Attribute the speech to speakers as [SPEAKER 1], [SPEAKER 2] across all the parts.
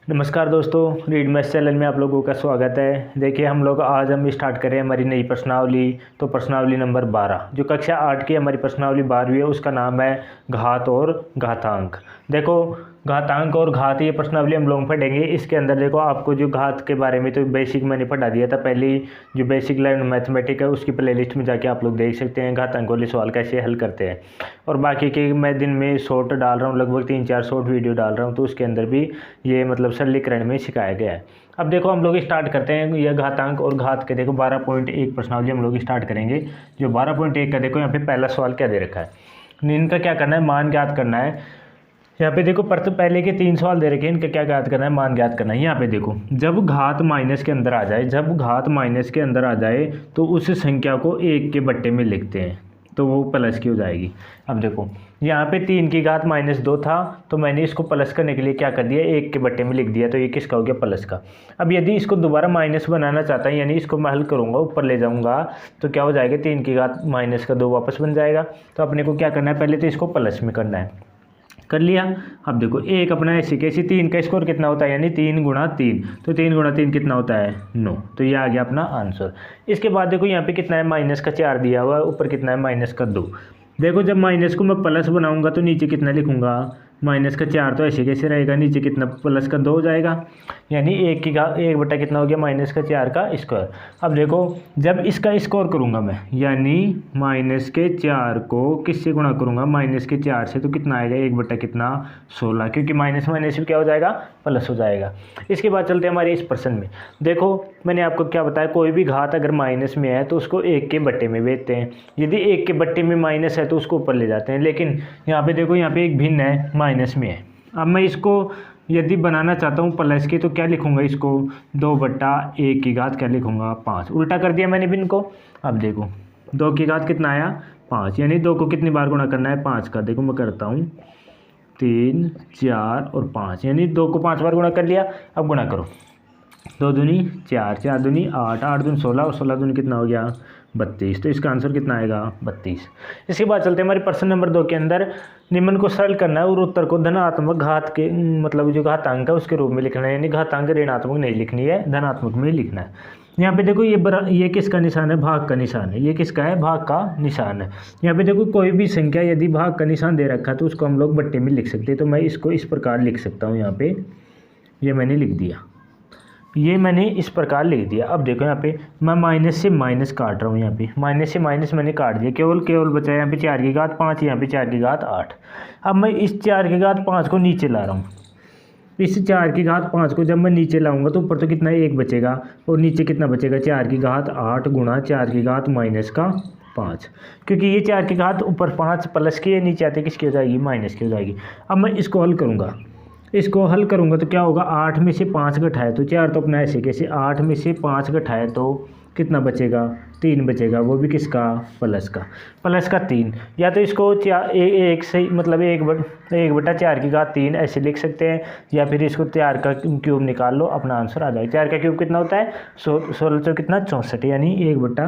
[SPEAKER 1] नमस्कार दोस्तों, read maths channel में आप लोगों का स्वागत है। देखिए आज हम स्टार्ट करें हमारी नई प्रश्नावली। तो प्रश्नावली नंबर 12 जो कक्षा 8 की हमारी प्रश्नावली 12वीं है, उसका नाम है घात और घातांक। देखो घातांक और घात ये प्रश्नावली हम लोग पढ़ेंगे। इसके अंदर देखो आपको जो घात के बारे में तो बेसिक मैंने पढ़ा दिया था। पहली जो बेसिक लर्न मैथमेटिक है उसकी प्लेलिस्ट में जाके आप लोग देख सकते हैं घातांक वाले सवाल कैसे हल करते हैं। और बाकी के मैं दिन में शॉर्ट डाल रहा हूँ, लगभग 3-4 शॉर्ट वीडियो डाल रहा हूँ, तो उसके अंदर भी ये मतलब सरलीकरण में सिखाया गया है। अब देखो हम लोग स्टार्ट करते हैं यह घातांक और घात के। देखो 12.1 प्रश्नावली हम लोग स्टार्ट करेंगे। जो 12.1 का देखो यहाँ पे पहला सवाल क्या दे रखा है, इनका क्या करना है, मान ज्ञात करना है। यहाँ पे देखो पहले के 3 सवाल दे रखे हैं, इनका क्या ज्ञात करना है, मान ज्ञात करना है। यहाँ पे देखो जब घात माइनस के अंदर आ जाए, जब घात माइनस के अंदर आ जाए तो उस संख्या को 1 के बट्टे में लिखते हैं तो वो प्लस की हो जाएगी। अब देखो यहाँ पे 3 की घात -2 था, तो मैंने इसको प्लस करने के लिए क्या कर दिया, 1 के बट्टे में लिख दिया, तो ये किसका हो गया, प्लस का। अब यदि इसको दोबारा माइनस बनाना चाहता है, यानी इसको मैं हल करूँगा, ऊपर ले जाऊँगा, तो क्या हो जाएगा, 3 की घात -2 वापस बन जाएगा। तो अपने को क्या करना है, पहले तो इसको प्लस में करना है, कर लिया। अब देखो एक अपना ऐसे कैसे 3 का स्कोर कितना होता है, यानी 3 गुणा 3, तो 3 गुणा 3 कितना होता है, 9। तो ये आ गया अपना आंसर। इसके बाद देखो यहाँ पे कितना है, -4 दिया हुआ है, ऊपर कितना है, -2। देखो जब माइनस को मैं प्लस बनाऊंगा तो नीचे कितना लिखूंगा, -4, तो ऐसे कैसे रहेगा, नीचे कितना +2 हो जाएगा, यानी 1 बटा कितना हो गया, -4 का स्क्वायर। अब देखो जब इसका स्कोर करूंगा मैं, यानी -4 को किससे गुणा करूंगा, -4 से, तो कितना आएगा, 1 बटा कितना 16, क्योंकि माइनस माइनस भी क्या हो जाएगा, प्लस हो जाएगा। इसके बाद चलते हैं हमारे इस प्रश्न में। देखो मैंने आपको क्या बताया, कोई भी घात अगर माइनस में है तो उसको 1 के बट्टे में भेजते हैं, यदि 1 के बट्टे में माइनस है तो उसको ऊपर ले जाते हैं। लेकिन यहाँ पे देखो यहाँ पे एक भिन्न है, माइनस में है। अब मैं इसको यदि बनाना चाहता हूँ प्लस के, तो क्या लिखूंगा, इसको 2 बटा 1 की घात क्या लिखूंगा, 5। उल्टा कर दिया मैंने भिन्न को। अब देखो 2 की घात कितना आया, 5, यानी 2 को कितनी बार गुणा करना है, 5 का। देखो मैं करता हूँ 3, 4 और 5, यानी 2 को 5 बार गुणा कर लिया। अब गुणा करो, 2 दूनी 4, 4 दूनी 8, 8 दूनी 16 और 16 दूनी कितना हो गया, 32। तो इसका आंसर कितना आएगा, 32। इसके बाद चलते हैं हमारे प्रश्न नंबर 2 के अंदर। निम्न को सरल करना है और उत्तर को धनात्मक घात के मतलब जो घातांक है उसके रूप में लिखना है, यानी घातांक ऋणात्मक नहीं लिखनी है, धनात्मक में लिखना है। यहाँ पे देखो ये किसका निशान है, भाग का निशान है। ये किसका है, भाग का निशान है। यहाँ पे देखो कोई भी संख्या यदि भाग का निशान दे रखा है तो उसको हम लोग बट्टे में लिख सकते हैं। तो मैं इसको इस प्रकार लिख सकता हूँ, यहाँ पे ये मैंने लिख दिया, ये मैंने इस प्रकार लिख दिया। अब देखो यहाँ पे मैं माइनस से माइनस काट रहा हूँ, यहाँ पे माइनस से माइनस मैंने काट दिया, केवल बचा यहाँ पे 4 की घात 5, यहाँ पे 4 की घात 8। अब मैं इस 4 की घात 5 को नीचे ला रहा हूँ। इस 4 की घात 5 को जब मैं नीचे लाऊंगा तो ऊपर तो कितना 1 बचेगा और नीचे कितना बचेगा, 4 की घात 8 गुणा 4 की घात -5, क्योंकि ये 4 की घात ऊपर 5 प्लस की है, नीचे आते किसकी हो जाएगी, माइनस की हो जाएगी। अब मैं इसको हल करूँगा, तो क्या होगा, 8 में से 5 घटाए तो 4, तो अपना ऐसे कैसे 8 में से 5 घटाए तो कितना बचेगा, 3 बचेगा, वो भी किसका, प्लस का 3। या तो इसको एक से मतलब 1 बटा 4 की घात 3 ऐसे लिख सकते हैं, या फिर इसको 4 का क्यूब निकाल लो, अपना आंसर आ जाएगा। 4 का क्यूब कितना होता है, 16 तो कितना 64, यानी 1 बटा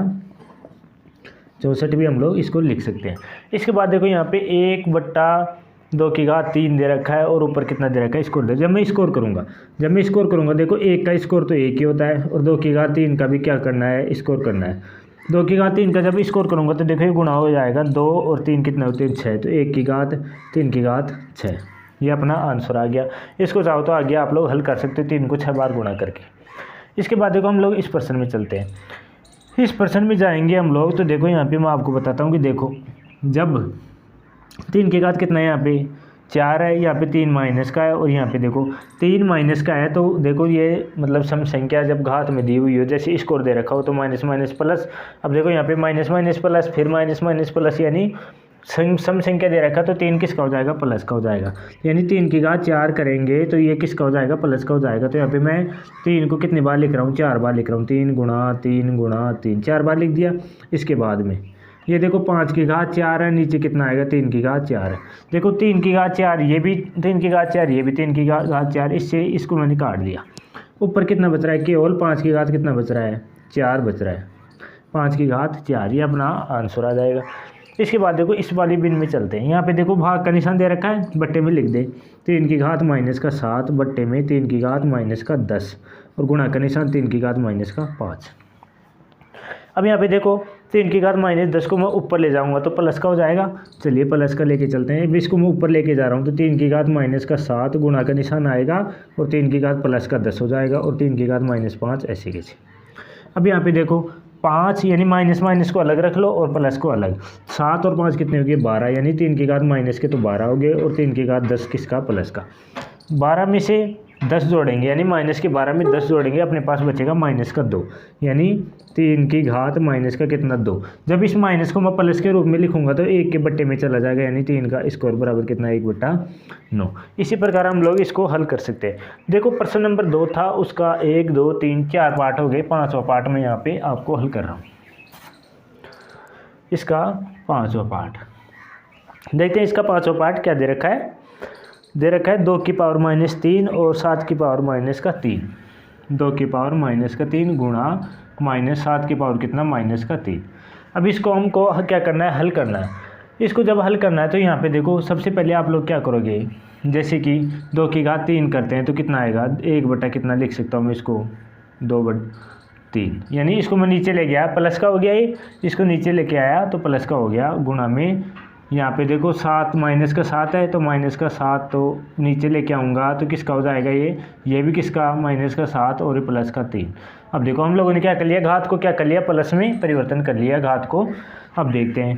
[SPEAKER 1] 64 भी हम लोग इसको लिख सकते हैं। इसके बाद देखो यहाँ पे 1 बटा 2 की घात 3 दे रखा है और ऊपर कितना दे रखा है, स्कोर दे। जब मैं स्कोर करूँगा देखो 1 का स्कोर तो 1 ही होता है, और 2 की घात 3 का भी क्या करना है, स्कोर करना है। 2 की घात 3 का जब स्कोर करूँगा तो देखो ये गुणा हो जाएगा, 2 और 3 कितना होते हैं, 6, तो 1 की घात 3 की घात 6, ये अपना आंसर आ गया। इसको चाहो तो आगे आप लोग हल कर सकते हो 3 को 6 बार गुणा करके। इसके बाद देखो हम लोग इस प्रश्न में चलते हैं। इस प्रश्न में जाएंगे हम लोग, तो देखो यहाँ पे मैं आपको बताता हूँ कि देखो जब 3 की घात कितना है, यहाँ पे 4 है, यहाँ पे 3 माइनस का है, और यहाँ पे देखो 3 माइनस का है, तो देखो ये मतलब सम संख्या जब घात में दी हुई हो, जैसे स्कोर दे रखा हो तो माइनस माइनस प्लस। अब देखो यहाँ पे माइनस माइनस प्लस, फिर माइनस माइनस प्लस, यानी सम संख्या दे रखा तो 3 किसका हो जाएगा, प्लस का हो जाएगा। यानी 3 की घात 4 करेंगे तो ये किसका हो जाएगा, प्लस का हो जाएगा। तो यहाँ पे मैं 3 को कितनी बार लिख रहा हूँ, 4 बार लिख रहा हूँ, 3 गुणा 3 गुणा 3, 4 बार लिख दिया। इसके बाद में ये देखो 5 की घात 4 है, नीचे कितना आएगा, 3 की घात 4 है। देखो 3 की घात 4, ये भी 3 की घात 4, ये भी 3 की घात 4, इससे इसको मैंने काट दिया। ऊपर कितना बच रहा है, केवल 5 की घात कितना बच रहा है, 4 बच रहा है, 5 की घात 4, ये अपना आंसर आ जाएगा। इसके बाद देखो इस वाली बिन में चलते हैं। यहाँ पे देखो भाग का निशान दे रखा है, बट्टे में लिख दे 3 की घात माइनस का 7 बट्टे में 3 की घात माइनस का 10 और गुणा का निशान 3 की घात माइनस का 5। अब यहाँ पे देखो 3 की घात माइनस 10 को मैं ऊपर ले जाऊंगा तो प्लस का हो जाएगा। चलिए प्लस का लेके चलते हैं। 20 को मैं ऊपर लेके जा रहा हूँ तो 3 की घात माइनस का 7 गुणा का निशान आएगा और 3 की घात प्लस का 10 हो जाएगा और 3 की घात माइनस 5 ऐसे कैसे। अब यहाँ पे देखो 5 यानी माइनस माइनस को अलग रख लो और प्लस को अलग। 7 और 5 कितने हो गए 12 यानी 3 की घात माइनस के तो 12 हो गए और 3 की घात 10 किसका प्लस का। 12 में से 10 जोड़ेंगे यानी माइनस के 12 में 10 जोड़ेंगे, अपने पास बचेगा माइनस का 2 यानी 3 की घात माइनस का कितना 2। जब इस माइनस को मैं प्लस के रूप में लिखूंगा तो 1 के बट्टे में चला जाएगा यानी 3 का स्क्वायर बराबर कितना 1/9। इसी प्रकार हम लोग इसको हल कर सकते हैं। देखो प्रश्न नंबर 2 था, उसका 1 2 3 4 पार्ट हो गए, 5वां पार्ट में यहाँ पे आपको हल कर रहा हूँ। इसका 5वां पार्ट देखते हैं। इसका 5वां पार्ट क्या दे रखा है, दे रखा है 2 की पावर माइनस 3 और 7 की पावर माइनस का 3। 2 की पावर माइनस का 3 गुणा माइनस 7 की पावर कितना माइनस का 3। अब इसको हमको क्या करना है, हल करना है। इसको जब हल करना है तो यहाँ पे देखो सबसे पहले आप लोग क्या करोगे, जैसे कि 2 की घात 3 करते हैं तो कितना आएगा 1 बटा कितना लिख सकता हूँ मैं इसको 2/3 यानी इसको मैं नीचे ले गया प्लस का हो गया, ये इसको नीचे लेके आया तो प्लस का हो गया गुणा में यहाँ पे देखो 7 माइनस का 7 है तो माइनस का 7 तो नीचे लेके आऊँगा तो किसका हो जाएगा ये भी किसका माइनस का 7 और प्लस का 3। अब देखो हम लोगों ने क्या कर लिया, घात को क्या कर लिया प्लस में परिवर्तन कर लिया घात को। अब देखते हैं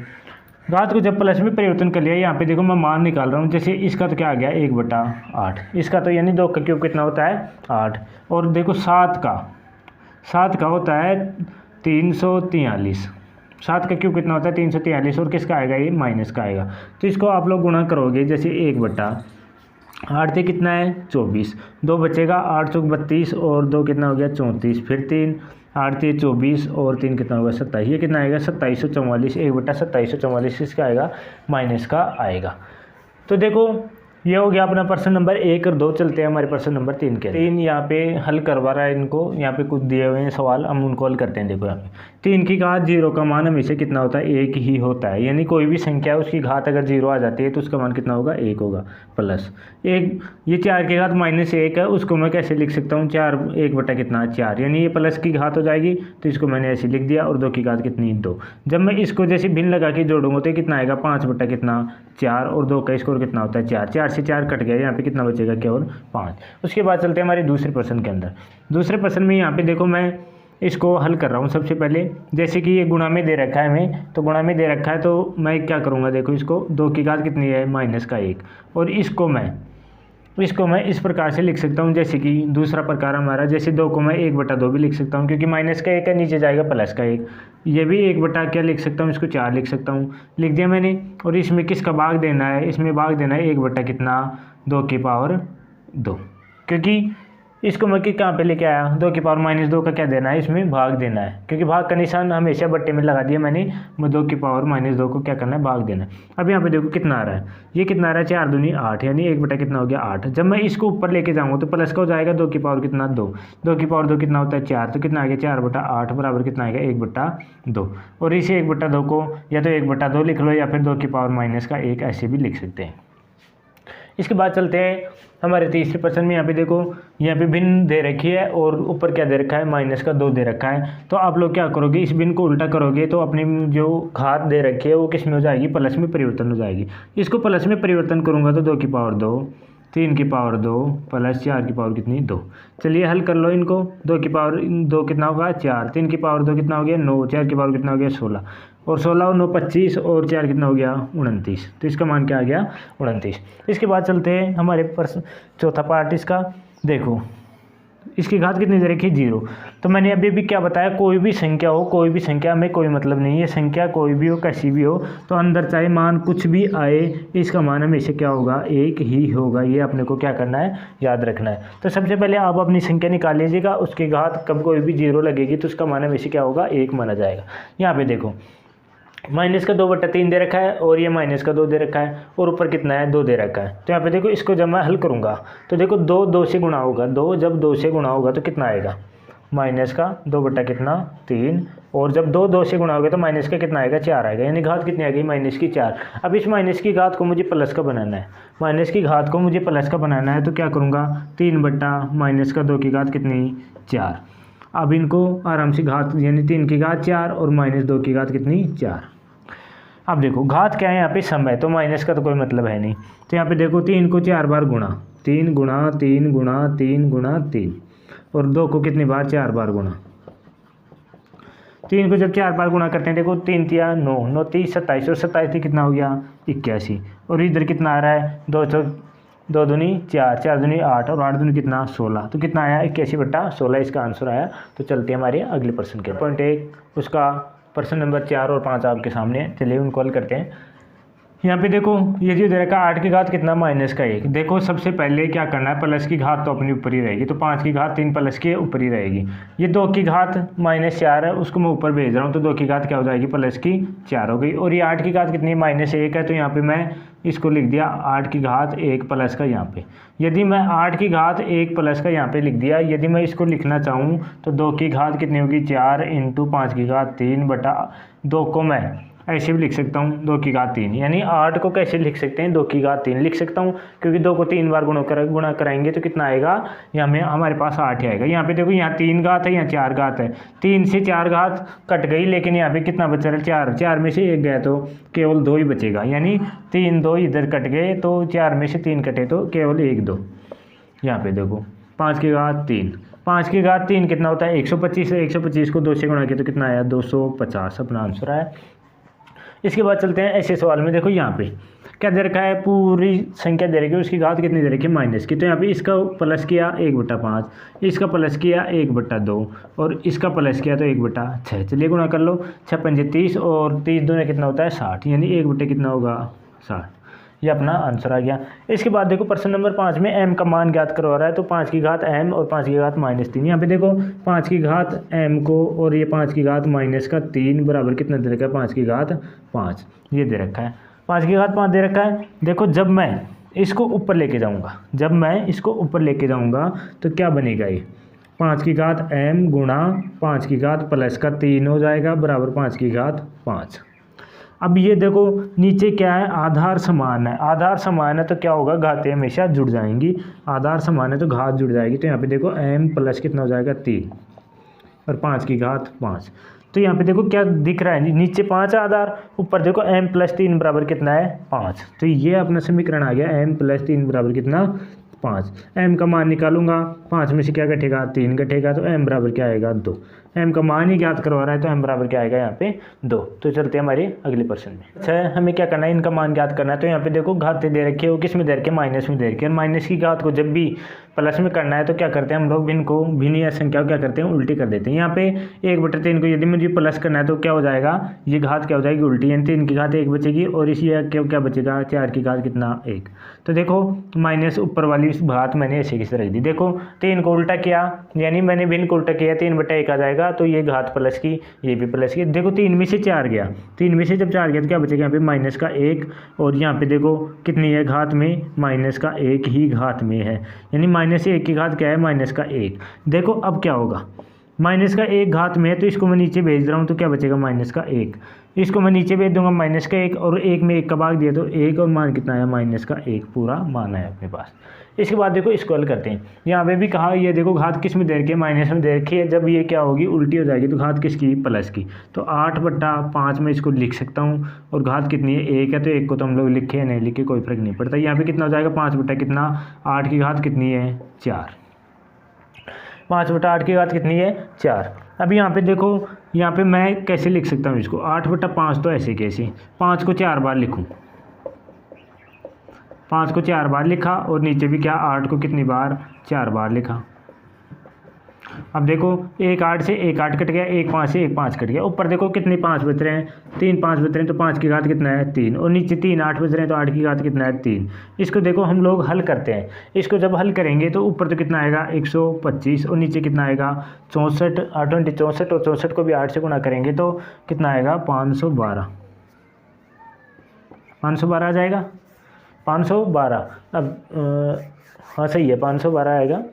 [SPEAKER 1] घात को जब प्लस में परिवर्तन कर लिया, यहाँ पे देखो मैं मान निकाल रहा हूँ। जैसे इसका तो क्या आ गया 1/8, इसका तो यानी 2 का क्यूब कितना होता है 8 और देखो 7 का होता है 343। 7 का क्यूब कितना होता है 343 और किसका आएगा ये माइनस का आएगा। तो इसको आप लोग गुणा करोगे, जैसे 1/8 से कितना है 24, 2 बचेगा 8 चौक 32 और 2 कितना हो गया 34, फिर 3 8 3 24 और 3 कितना होगा 27, ये कितना आएगा 2744। 1/2744 किसका आएगा माइनस का आएगा। तो देखो ये हो गया अपना प्रश्न नंबर 1 और 2। चलते हैं हमारे प्रश्न नंबर 3 के। 3 यहाँ पे हल करवा रहा है इनको, यहाँ पे कुछ दिए हुए हैं सवाल, हम उनको हल करते हैं। देखो यहाँ पे 3 की घात 0 का मान हमेशा कितना होता है 1 ही होता है, यानी कोई भी संख्या है उसकी घात अगर 0 आ जाती है तो उसका मान कितना होगा 1 होगा प्लस 1। ये 4 की घात माइनस 1 है, उसको मैं कैसे लिख सकता हूँ 4 1 बटा कितना 4 यानी ये प्लस की घात हो जाएगी तो इसको मैंने ऐसे लिख दिया और 2 की घात कितनी 2। जब मैं इसको जैसे भिन्न लगा के जोड़ूंगा तो कितना आएगा 5 बटा कितना 4 और 2 का स्कोर कितना होता है 4। 4 से 4 कट गया, यहाँ पे कितना बचेगा केवल 5। उसके बाद चलते हैं हमारे दूसरे प्रश्न के अंदर। दूसरे प्रश्न में यहाँ पे देखो मैं इसको हल कर रहा हूँ। सबसे पहले जैसे कि ये गुणा में दे रखा है हमें, तो गुणा में दे रखा है तो मैं क्या करूँगा, देखो इसको 2 की घात कितनी है माइनस का 1 और इसको मैं इस प्रकार से लिख सकता हूँ। जैसे कि दूसरा प्रकार हमारा, जैसे 2 को मैं 1/2 भी लिख सकता हूँ क्योंकि माइनस का 1 है, नीचे जाएगा प्लस का 1। ये भी 1 बटा क्या लिख सकता हूँ, इसको 4 लिख सकता हूँ, लिख दिया मैंने। और इसमें किसका भाग देना है, इसमें भाग देना है 1 बटा कितना 2 की पावर 2, क्योंकि इसको मैं कहाँ पे लेके आया 2 की पावर माइनस 2 का क्या देना है, इसमें भाग देना है, क्योंकि भाग का निशान हमेशा बट्टे में लगा दिया मैंने। 2 की पावर माइनस 2 को क्या करना है भाग देना है। अब यहाँ पे देखो कितना आ रहा है, ये कितना आ रहा है 4 दूनी 8 यानी 1 बटा कितना हो गया 8। जब मैं इसको ऊपर लेके जाऊँगा तो प्लस का हो जाएगा 2 की पावर कितना 2, 2 की पावर 2 कितना होता है 4, तो कितना आ गया 4/8 बराबर कितना आएगा 1/2। और इसे 1/2 को या तो 1/2 लिख लो या फिर 2 की पावर माइनस का 1 ऐसे भी लिख सकते हैं। इसके बाद चलते हैं हमारे तीसरे प्रश्न में। यहाँ पे देखो यहाँ पे भिन्न दे रखी है और ऊपर क्या दे रखा है माइनस का 2 दे रखा है। तो आप लोग क्या करोगे, इस भिन्न को उल्टा करोगे तो अपनी जो घात दे रखी है वो किस में हो जाएगी प्लस में परिवर्तन हो जाएगी। इसको प्लस में परिवर्तन करूँगा तो 2 की पावर 2 3 की पावर 2 प्लस 4 की पावर कितनी 2। चलिए हल कर लो इनको। 2 की पावर 2 कितना होगा 4, 3 की पावर 2 कितना हो गया 9, 4 की पावर कितना हो गया 16 और 16 और 9 25 और 4 कितना हो गया 29। तो इसका मान क्या आ गया 29। इसके बाद चलते हैं हमारे प्रश्न चौथा पार्ट इसका। देखो इसकी घात कितनी दे रखी है 0। तो मैंने अभी भी क्या बताया, कोई भी संख्या हो, कोई भी संख्या में कोई मतलब नहीं है, संख्या कोई भी हो कैसी भी हो तो अंदर चाहे मान कुछ भी आए इसका मान हमेशा क्या होगा 1 ही होगा। ये अपने को क्या करना है याद रखना है। तो सबसे पहले आप अपनी संख्या निकाल लीजिएगा, उसकी घात कब कोई भी 0 लगेगी तो उसका मान हमेशा क्या होगा 1 माना जाएगा। यहाँ पे देखो माइनस का 2/3 दे रखा है और ये माइनस का 2 दे रखा है और ऊपर कितना है 2 दे रखा है। तो यहाँ पे देखो इसको जब मैं हल करूँगा तो देखो 2 से गुणा होगा, 2 जब 2 से गुणा होगा तो कितना आएगा माइनस का 2 बटा कितना 3 और जब 2 2 से गुणा होगा तो माइनस का कितना आएगा 4 आएगा, यानी घात कितनी आ गई माइनस की 4। अब इस माइनस की घात को मुझे प्लस का बनाना है, माइनस की घात को मुझे प्लस का बनाना है, तो क्या करूँगा 3 बट्टा माइनस का 2 की घात कितनी 4। अब इनको आराम से घात यानी 3 की घात 4 और माइनस 2 की घात कितनी 4। अब देखो घात क्या है यहाँ पे सम है, तो माइनस का तो कोई मतलब है नहीं, तो यहाँ पे देखो 3 को 4 बार गुणा, 3 गुणा 3 गुणा 3 गुणा 3, और 2 को कितनी बार 4 बार गुणा। 3 को जब 4 बार गुणा करते हैं देखो 3 तिया 9, 9 30 27, और 27 कितना हो गया 81, और इधर कितना आ रहा है 2 दूनी 4, 4 दूनी 8, और 8 दूनी कितना 16, तो कितना आया 81/16 इसका आंसर आया। तो चलते हैं हमारे अगले प्रश्न के पॉइंट 1 उसका प्रश्न नंबर 4 और 5 आपके सामने है। चलिए उनको हल करते हैं। यहाँ पे देखो ये जो दे रखा 8 की घात कितना माइनस का 1। देखो सबसे पहले क्या करना है, प्लस की घात तो अपनी ऊपर ही रहेगी, तो 5 की घात 3 प्लस के ऊपर ही रहेगी। ये 2 की घात -4 है, उसको मैं ऊपर भेज रहा हूँ, तो 2 की घात क्या हो जाएगी प्लस की 4 हो गई। और ये 8 की घात कितनी -1 है, तो यहाँ पे मैं इसको लिख दिया 8 की घात 1 प्लस का यहाँ पे। यदि मैं 8 की घात 1 प्लस का यहाँ पे लिख दिया, यदि मैं इसको लिखना चाहूँ तो 2 की घात कितनी होगी 4 इंटू 5 की घात 3 बटा 2 को मैं ऐसे भी लिख सकता हूँ 2 की घात 3, यानी 8 को कैसे लिख सकते हैं 2 की घात 3 लिख सकता हूँ, क्योंकि 2 को 3 बार गुणा कराएंगे तो कितना आएगा यहाँ में हमारे पास 8 ही आएगा। यहाँ पे देखो यहाँ 3 घात है, यहाँ 4 घात है, 3 से 4 घात कट गई, लेकिन यहाँ पे कितना बचा रहा 4, 4 में से 1 गया तो केवल 2 ही बचेगा, यानी 3 2 इधर कट गए, तो 4 में से 3 कटे तो केवल 1 2। यहाँ पे देखो 5 की घात 3, 5 की घात 3 कितना होता है 125 है, 125 को 2 से गुणा किया तो कितना आया 250, अपना आंसर आया। इसके बाद चलते हैं ऐसे सवाल में। देखो यहाँ पे क्या दे रखा है, पूरी संख्या दे रखी है, उसकी घात कितनी दे रखी है माइनस की, तो यहाँ पे इसका प्लस किया 1/5, इसका प्लस किया 1/2, और इसका प्लस किया तो 1/6। चलिए गुणा कर लो, 6 पंजे 30, और 30 दूने कितना होता है 60, यानी 1 कितना होगा 60। ये अपना आंसर आ गया। इसके बाद देखो प्रश्न नंबर 5 में m का मान ज्ञात करवा रहा है, तो 5 की घात m और 5 की घात -3। यहाँ पे देखो 5 की घात m को और ये 5 की घात -3 बराबर कितना दे रखा है 5 की घात 5, ये दे रखा है 5 की घात 5 दे रखा है। देखो जब मैं इसको ऊपर लेके जाऊँगा, जब मैं इसको ऊपर लेके जाऊँगा तो क्या बनेगा, ये 5 की घात m गुणा 5 की घात प्लस का 3 हो जाएगा बराबर 5 की घात 5। अब ये देखो नीचे क्या है, आधार समान है, आधार समान है तो क्या होगा घातें हमेशा जुड़ जाएंगी, आधार समान है तो घात जुड़ जाएगी। तो यहाँ पे देखो m प्लस कितना हो जाएगा 3 और 5 की घात 5। तो यहाँ पे देखो क्या दिख रहा है, नीचे 5 आधार, ऊपर देखो m प्लस 3 बराबर कितना है 5। तो ये अपना समीकरण आ गया m प्लस 3 बराबर कितना 5। m का मान निकालूंगा, 5 में से क्या घटेगा 3 घटेगा, तो m बराबर क्या आएगा 2। m का मान ही ज्ञात करवा रहा है तो m बराबर क्या आएगा यहाँ पे 2। तो चलते हैं हमारे अगले प्रश्न में। अच्छा हमें क्या करना है, इनका मान ज्ञात करना है। तो यहाँ पे देखो घातें दे रखी है, वो किस में दे रखी है माइनस में दे रखी है, और माइनस की घात को जब भी प्लस में करना है तो क्या करते हैं हम लोग भिन्न या संख्या को क्या करते हैं उल्टी कर देते हैं। यहाँ पे 1/3 को यदि मुझे प्लस करना है तो क्या हो जाएगा, ये घात क्या हो जाएगी उल्टी, यानी 3 की घात 1 बचेगी, और इसी क्या बचेगा 4 की घात कितना 1। तो देखो माइनस ऊपर वाली घात मैंने ऐसे किसे रख दी, देखो 3 को उल्टा किया, यानी मैंने भिन्न को उल्टा किया, 3/1 आ जाएगा, तो ये घात प्लस की ये भी प्लस की। देखो 3 में से 4 गया, 3 में से जब 4 गया तो क्या बचेगा यहाँ पे माइनस का 1, और यहाँ पे देखो कितनी है घात में माइनस का 1 ही घात में है, यानी -1 की घात क्या है माइनस का 1। देखो अब क्या होगा, माइनस का 1 घात में है तो इसको मैं नीचे भेज रहा हूँ, तो क्या बचेगा माइनस का 1, इसको मैं नीचे भेज दूंगा माइनस का 1, और 1 में 1 का भाग दिया तो 1, और मान कितना है माइनस का 1 पूरा मान है अपने पास। इसके बाद देखो इसको हल करते हैं। यहाँ पे भी कहा ये देखो घात किस में दे रखी है माइनस में दे रखी है, जब ये क्या होगी उल्टी हो जाएगी तो घात किसकी प्लस की, तो 8/5 में इसको लिख सकता हूँ, और घात कितनी है 1 है, तो 1 को तो हम लोग लिखे या नहीं लिखे कोई फर्क नहीं पड़ता। यहाँ पे कितना हो जाएगा 5 कितना 8 की घात कितनी है 4, 5/8 की घात कितनी है 4। अब यहाँ पे देखो यहाँ पे मैं कैसे लिख सकता हूँ इसको 8/5, तो ऐसे कैसे 5 को 4 बार लिखूँ, 5 को 4 बार लिखा, और नीचे भी क्या 8 को कितनी बार 4 बार लिखा। अब देखो 1 8 से 1 8 कट गया, 1 5 से 1 5 कट गया, ऊपर देखो कितने 5 बच रहे हैं 3 5 बच रहे हैं, तो 5 की घात कितना है 3, और नीचे 3 8 बच रहे हैं तो 8 की घात कितना है 3। इसको देखो हम लोग हल करते हैं, इसको जब हल करेंगे तो ऊपर तो कितना आएगा 125, और नीचे कितना आएगा 64, 8 64, और 64 को भी 8 से गुणा करेंगे तो कितना आएगा 512, 512 आ जाएगा 512। अब हाँ सही है 512 आएगा।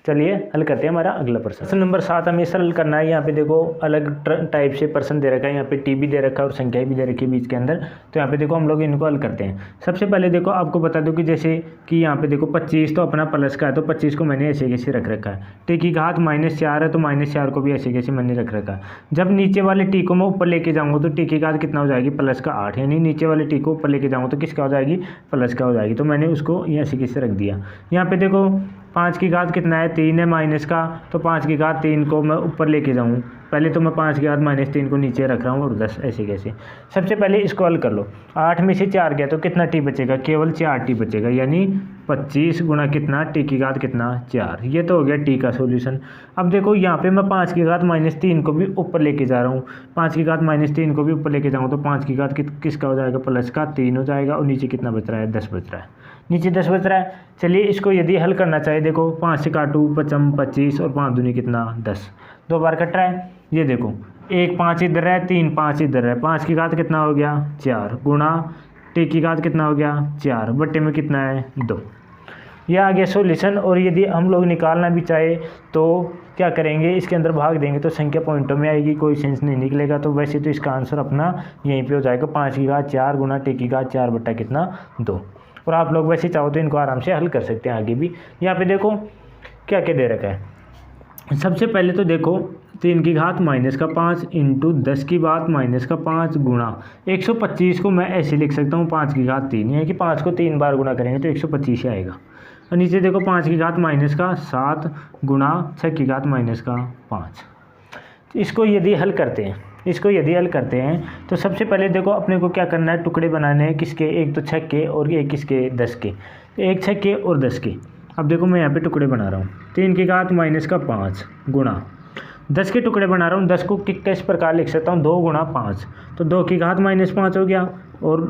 [SPEAKER 1] चलिए हल करते हैं हमारा अगला प्रश्न नंबर 7 हमें सरल करना है। यहाँ पे देखो अलग टाइप से प्रश्न दे रखा है, यहाँ पे टी भी दे रखा है और संख्याएं भी दे रखी है बीच के अंदर। तो यहाँ पे देखो हम लोग इनको हल करते हैं। सबसे पहले देखो आपको बता दूं कि जैसे कि यहाँ पे देखो 25 तो अपना प्लस का है, तो 25 को मैंने ऐसे कैसे रख रखा है। टी की घात -4 है, तो -4 को भी ऐसे कैसे मैंने रख रखा है। जब नीचे वाले टी को मैं ऊपर लेके जाऊँगा तो टी की घात कितना हो जाएगी, प्लस का 8, यानी नीचे वाले टी को ऊपर लेके जाऊँगा तो किसका हो जाएगी, प्लस का हो जाएगी। तो मैंने उसको ऐसे कैसे रख दिया। यहाँ पे देखो 5 की घात कितना है, 3 है माइनस का, तो 5 की घात 3 को मैं ऊपर लेके जाऊँ। पहले तो मैं 5 की घात -3 को नीचे रख रहा हूँ और 10 ऐसे कैसे। सबसे पहले इसको हल कर लो। 8 में से 4 गया तो कितना टी बचेगा, केवल 4 टी बचेगा, यानी 25 गुणा कितना, टी की घात कितना, 4। ये तो हो गया टी का सॉल्यूशन। अब देखो यहाँ पे मैं 5 की घात -3 को भी ऊपर लेके जा रहा हूँ। 5 की घात -3 को भी ऊपर लेके जाऊँ तो 5 की घात किसका हो जाएगा, प्लस का 3 हो जाएगा। और नीचे कितना बच रहा है, 10 बच रहा है, नीचे 10 बच रहा है। चलिए इसको यदि हल करना चाहिए, देखो 5 से काटूँ 5 25 और 5 दूनी कितना, 10, 2 बार कट रहा है। ये देखो 1 5 इधर है, 3 5 इधर है, 5 की घात कितना हो गया, 4 गुणा टी की घात कितना हो गया, 4 बट्टे में कितना है, 2। यह आ गया सॉल्यूशन। और यदि हम लोग निकालना भी चाहे तो क्या करेंगे, इसके अंदर भाग देंगे तो संख्या पॉइंटों में आएगी, कोई सेंस नहीं निकलेगा। तो वैसे तो इसका आंसर अपना यहीं पे हो जाएगा, 5 की घात 4 गुणा टी की घात 4 बट्टा कितना, 2। और आप लोग वैसे चाहो तो इनको आराम से हल कर सकते हैं आगे भी। यहाँ पे देखो क्या क्या दे रखा है। सबसे पहले तो देखो 3 की घात -5 इंटू 10 की घात -5 गुणा 125 को मैं ऐसे लिख सकता हूँ 5 की घात 3, यानी कि 5 को 3 बार गुणा करेंगे तो 125 आएगा। और नीचे देखो 5 की घात -7 गुणा 6 की घात -5। इसको यदि हल करते हैं तो सबसे पहले देखो अपने को क्या करना है, टुकड़े बनाने हैं किसके, एक तो 6 के और एक किसके, 10 के। तो एक 6 के और 10 के। अब देखो मैं यहाँ पे टुकड़े बना रहा हूँ, 3 की घात -5 गुणा 10 के टुकड़े बना रहा हूँ। 10 को किस प्रकार लिख सकता हूँ, 2 गुणा 5, तो 2 की घात -5 हो गया और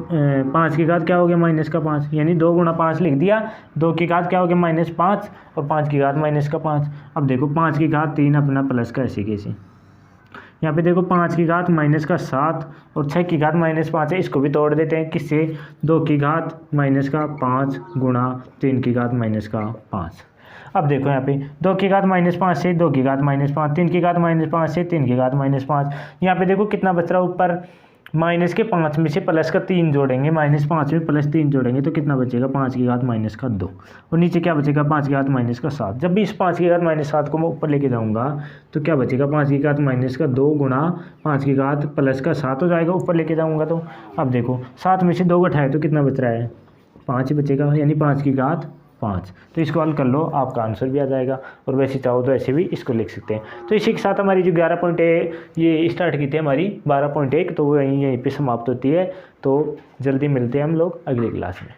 [SPEAKER 1] 5 की घात क्या हो गया, -5, यानी 2 गुणा 5 लिख दिया। 2 की घात क्या हो गया, -5 और 5 की घात -5। अब देखो 5 की घात 3 अपना प्लस का ऐसे कैसे। यहाँ पे देखो 5 की घात -7 और 6 की घात -5 है, इसको भी तोड़ देते हैं किससे, 2 की घात -5 गुणा 3 की घात -5। अब देखो यहाँ पे 2 की घात -5 से 2 की घात -5, 3 की घात -5 से 3 की घात -5। यहाँ पे देखो कितना बच रहा है, ऊपर माइनस के 5 में से प्लस का 3 जोड़ेंगे, -5 में प्लस 3 जोड़ेंगे तो कितना बचेगा, 5 की घात -2। और नीचे क्या बचेगा, 5 की घात -7। जब भी इस 5 की घात -7 को मैं ऊपर लेके जाऊंगा तो क्या बचेगा, 5 की घात -2 गुणा 5 की घात +7 हो जाएगा ऊपर लेके जाऊंगा तो। अब देखो 7 में से 2 घटाए तो कितना बच रहा है, 5 ही बचेगा, यानी 5 की घात 5। तो इसको हल कर लो, आपका आंसर भी आ जाएगा। और वैसे चाहो तो ऐसे भी इसको लिख सकते हैं। तो इसी के साथ हमारी जो 11 पॉइंट है ये स्टार्ट की थी हमारी 12.1, तो वो यहीं पे समाप्त होती है। तो जल्दी मिलते हैं हम लोग अगली क्लास में।